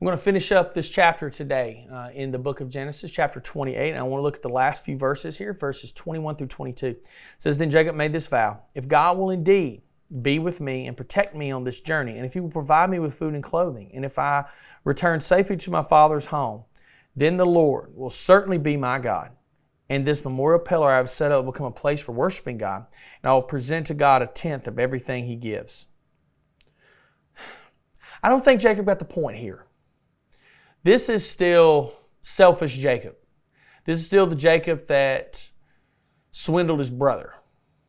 I'm going to finish up this chapter today in the book of Genesis, chapter 28. And I want to look at the last few verses here, verses 21 through 22. It says, Then Jacob made this vow, If God will indeed be with me and protect me on this journey, and if He will provide me with food and clothing, and if I return safely to my father's home, then the Lord will certainly be my God. And this memorial pillar I have set up will become a place for worshiping God, and I will present to God a tenth of everything He gives. I don't think Jacob got the point here. This is still selfish Jacob. This is still the Jacob that swindled his brother,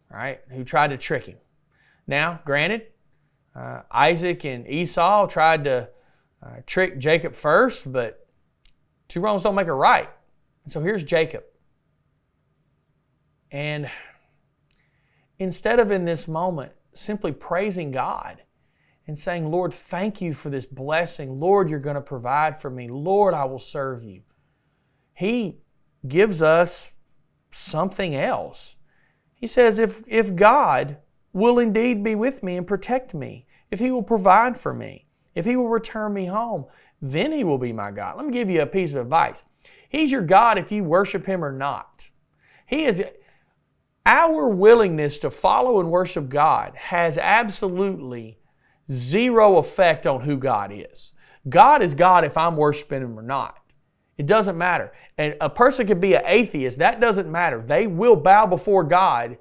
right? Who tried to trick him. Now, granted, Isaac and Esau tried to trick Jacob first, but two wrongs don't make a right. And so here's Jacob. And instead of in this moment simply praising God and saying, Lord, thank you for this blessing. Lord, you're going to provide for me. Lord, I will serve you. He gives us something else. He says, if God will indeed be with me and protect me, if He will provide for me, if He will return me home, then He will be my God. Let me give you a piece of advice. He's your God if you worship Him or not. Our willingness to follow and worship God has absolutely zero effect on who God is. God is God if I'm worshiping Him or not. It doesn't matter. And a person could be an atheist. That doesn't matter. They will bow before God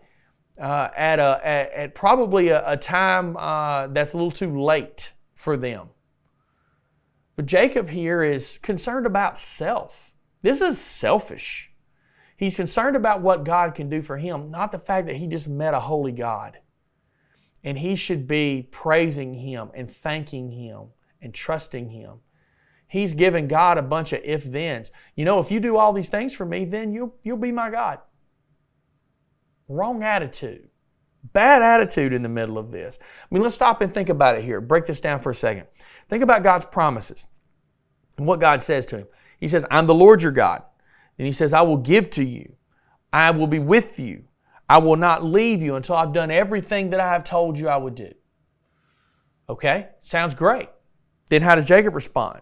at probably a time that's a little too late for them. But Jacob here is concerned about self. This is selfish. He's concerned about what God can do for him, not the fact that he just met a holy God. And he should be praising Him and thanking Him and trusting Him. He's giving God a bunch of if-thens. You know, if you do all these things for me, then you'll be my God. Wrong attitude. Bad attitude in the middle of this. I mean, let's stop and think about it here. Break this down for a second. Think about God's promises and what God says to him. He says, I'm the Lord your God. And He says, I will give to you. I will be with you. I will not leave you until I've done everything that I have told you I would do. Okay, sounds great. Then how does Jacob respond?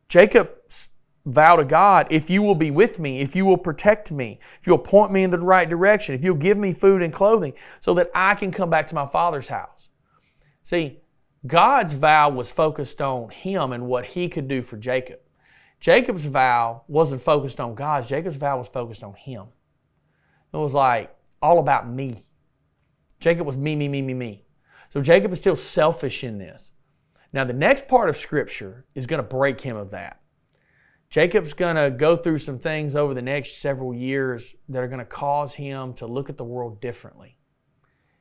Jacob's vow to God, if you will be with me, if you will protect me, if you'll point me in the right direction, if you'll give me food and clothing so that I can come back to my father's house. See, God's vow was focused on him and what he could do for Jacob. Jacob's vow wasn't focused on God. Jacob's vow was focused on him. It was like all about me. Jacob was me. So Jacob is still selfish in this. Now the next part of Scripture is going to break him of that. Jacob's going to go through some things over the next several years that are going to cause him to look at the world differently.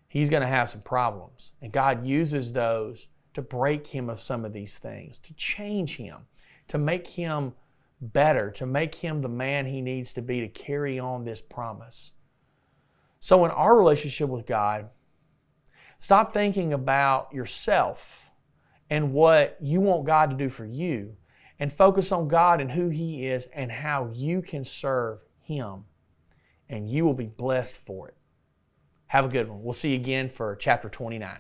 He's going to have some problems. And God uses those to break him of some of these things, to change him, to make him better, to make him the man he needs to be to carry on this promise. So in our relationship with God, stop thinking about yourself and what you want God to do for you, and focus on God and who He is and how you can serve Him, and you will be blessed for it. Have a good one. We'll see you again for chapter 29.